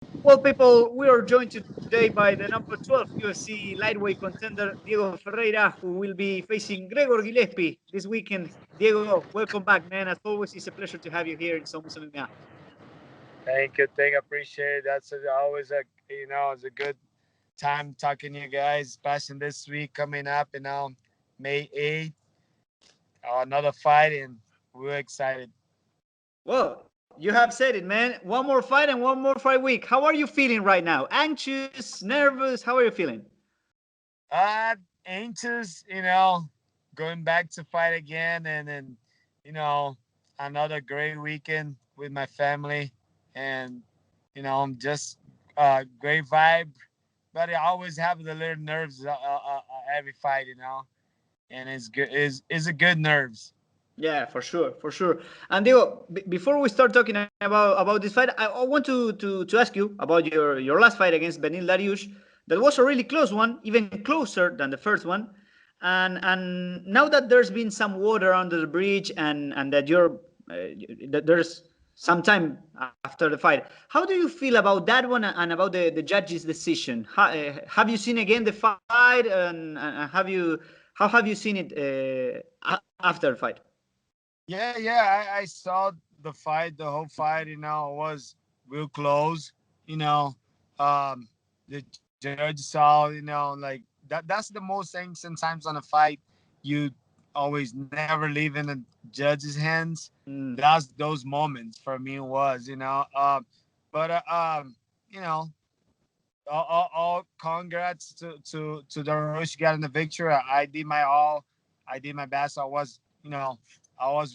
Well, people, we are joined today by the number 12 UFC lightweight contender, Diego Ferreira, who will be facing Gregor Gillespie this weekend. Diego, welcome back, man. As always, it's a pleasure to have you here in Somos MMA. Thank you, thank you, appreciate it. That's always it's a good time talking to you guys, especially this week coming up, May 8th, another fight, and we're excited. Well, you have said it, man. One more fight and one more fight week. How are you feeling right now? Anxious, nervous? How are you feeling? Anxious, going back to fight again, and then, you know, another great weekend with my family, and just great vibe. But I always have the little nerves every fight, and it's good. Is a good nerves. Yeah, for sure, for sure. And Diego, before we start talking about this fight, I want to ask you about your last fight against Beneil Dariush. That was a really close one, even closer than the first one. And now that there's been some water under the bridge, and that that there's some time after the fight, how do you feel about that one and about the judge's decision? Have you seen again the fight, and how have you seen it after the fight? Yeah. I saw the fight, the whole fight. Was real close. You know, the judge saw. Like that's the most thing. Sometimes on a fight, you always never leave in the judge's hands. Mm. That's those moments for me was. But you know, all congrats to the Rush getting the victory. I did my all. I did my best. I was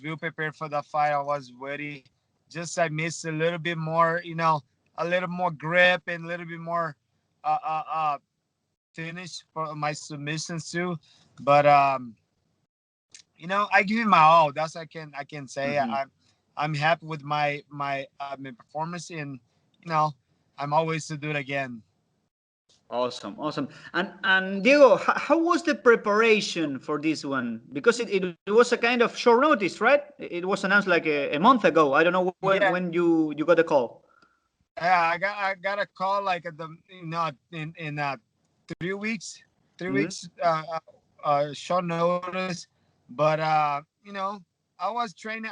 real prepared for the fight. I was ready. Just I missed a little bit more, a little more grip and a little bit more uh uh uh finish for my submissions too. But I give it my all. That's I can say. Mhm. I'm happy with my performance, and you know I'm always to do it again. Awesome, awesome. And Diego, how was the preparation for this one? Because it was a kind of short notice, right? It was announced like a month ago. I don't know Yeah, when you got the call. yeah, I got a call like at the in 3 weeks, three Hmm. weeks short notice, but I was training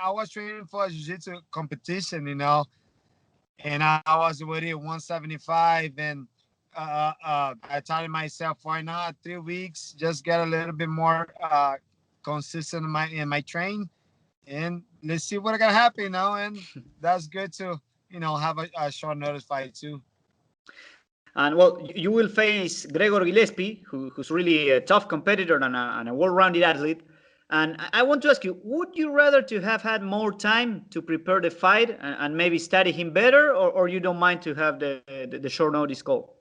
for a jiu-jitsu competition, and I was already at 175, and I told myself, why not 3 weeks, just get a little bit more consistent in my train, and let's see what's gonna happen, and that's good to have a short notice fight too. And well, you will face Gregor Gillespie, who's really a tough competitor and a well-rounded athlete. And I want to ask you, would you rather to have had more time to prepare the fight and maybe study him better, or you don't mind to have the short notice call?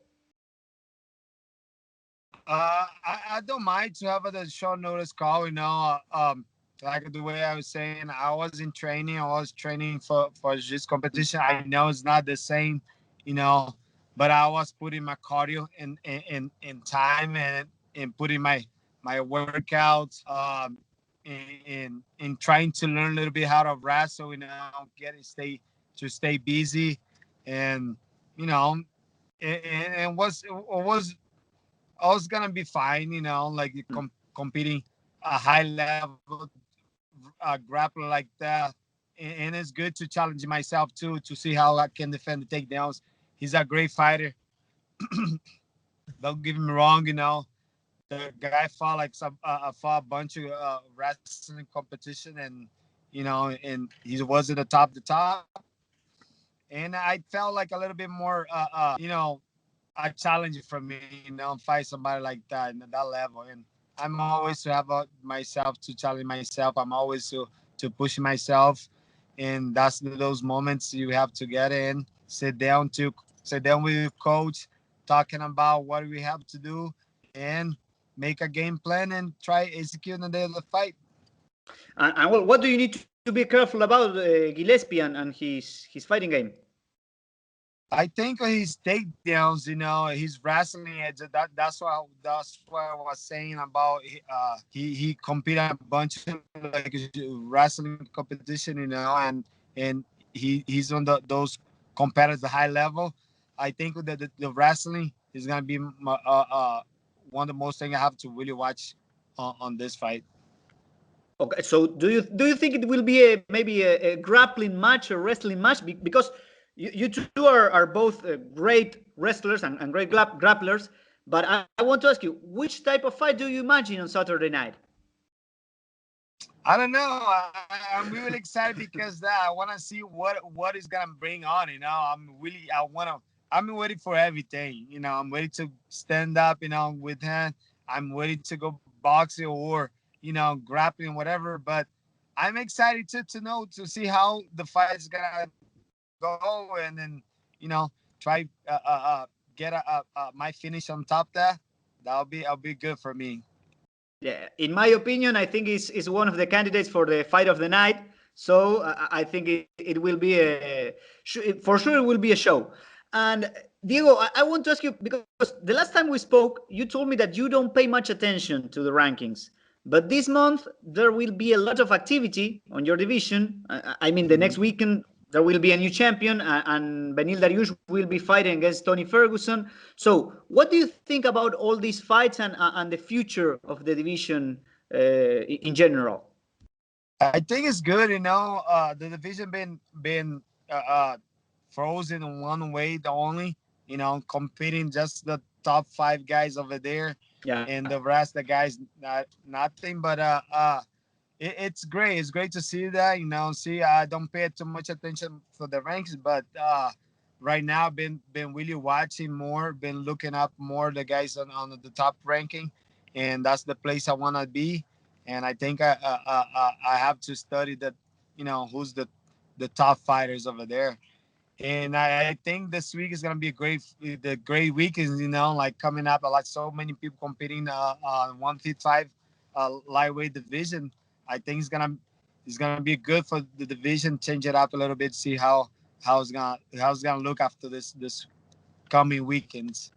I don't mind to have a short notice call, like the way I was saying, I was in training, I was training for this competition. I know it's not the same, you know, but I was putting my cardio in time, and putting my workouts, in trying to learn a little bit how to wrestle, stay busy, and you know, and was I was gonna be fine, like competing a high level grappler like that, and it's good to challenge myself too to see how I can defend the takedowns. He's a great fighter. Don't get me wrong, the guy fought like fought a bunch of wrestling competition, and he was at the top, and I felt like a little bit more, a challenge for me, fight somebody like that in that level. And I'm always to have myself to challenge myself. I'm always to push myself, and that's those moments you have to get in, sit down with your coach, talking about what we have to do, and make a game plan and try execute on the day of the fight. And well, what do you need to be careful about Gillespie and his fighting game? I think his takedowns, his wrestling edge. That's what I was saying about. He competed a bunch of like wrestling competition, and he's on those competitors the high level. I think the wrestling is gonna be one of the most things I have to really watch on this fight. Okay, so do you think it will be maybe a grappling match or wrestling match? Because you two are both great wrestlers and great grapplers. But I want to ask you, which type of fight do you imagine on Saturday night? I don't know. I'm really excited because I want to see what is gonna bring on. I'm ready for everything. I'm ready to stand up. With him. I'm ready to go boxing or grappling, whatever. But I'm excited to see how the fight is gonna go, and then try get my finish on top there. That'll be good for me. Yeah, in my opinion, I think is one of the candidates for the fight of the night. So I think it will be for sure it will be a show. And Diego, I want to ask you, because the last time we spoke, you told me that you don't pay much attention to the rankings. But this month there will be a lot of activity on your division. I mean, the next weekend there will be a new champion, and Beneil Dariush will be fighting against Tony Ferguson. So, what do you think about all these fights and the future of the division in general? I think it's good. The division been frozen in one way, the only competing just the top five guys over there, Yeah. and the rest the guys nothing. But it's great. It's great to see that. See, I don't pay too much attention for the ranks, but right now been really watching more, been looking up more the guys on the top ranking, and that's the place I want to be. And I think I have to study that, who's the top fighters over there. And I think this week is gonna be the great week is like coming up. Like so many people competing on 155 lightweight division. I think it's gonna be good for the division. Change it up a little bit. See how it's gonna look after this coming weekends.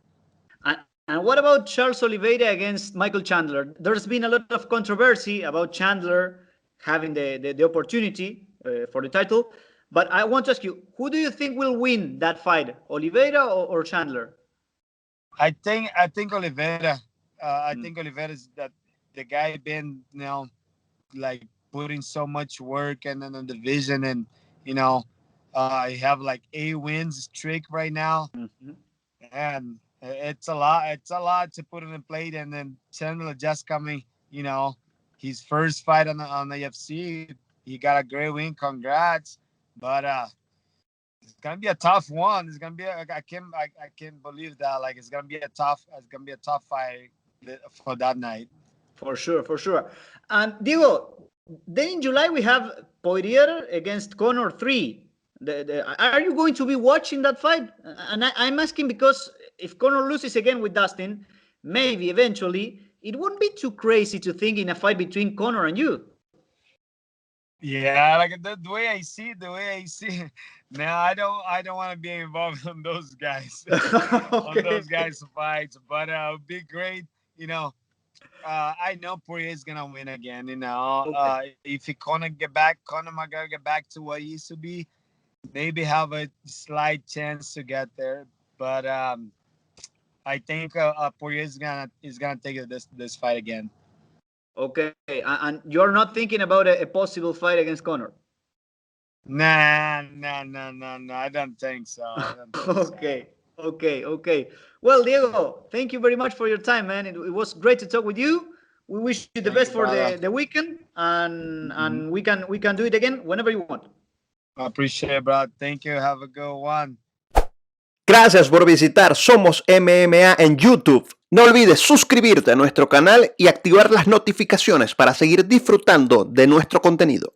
And what about Charles Oliveira against Michael Chandler? There's been a lot of controversy about Chandler having the opportunity for the title. But I want to ask you, who do you think will win that fight, Oliveira or Chandler? I think Oliveira. I think Oliveira is that the guy been like putting so much work and then the division, and he have like 8 wins streak right now, and it's a lot. It's a lot to put in the plate, and then Chandler just coming, his first fight on the UFC. He got a great win. Congrats, but it's gonna be a tough one. It's gonna be. I can't believe that. Like it's gonna be a tough fight for that night. For sure, for sure. And Diego, then in July we have Poirier against Conor 3. Are you going to be watching that fight? And I'm asking because if Conor loses again with Dustin, maybe eventually, it wouldn't be too crazy to think in a fight between Conor and you. Yeah, like the way I see it. Now I don't want to be involved on those guys, on those guys' fights. But it'd be great, I know Poirier is gonna win again. If Conor might get back to what he used to be. Maybe have a slight chance to get there, but I think Poirier is gonna take this fight again. Okay, and you're not thinking about a possible fight against Conor? Nah. I don't think so. Okay, okay. Well, Diego, thank you very much for your time, man. It was great to talk with you. We wish you the best for the weekend, and we can do it again whenever you want. I appreciate it, bro. Thank you. Have a good one. Gracias por visitar Somos MMA en YouTube. No olvides suscribirte a nuestro canal y activar las notificaciones para seguir disfrutando de nuestro contenido.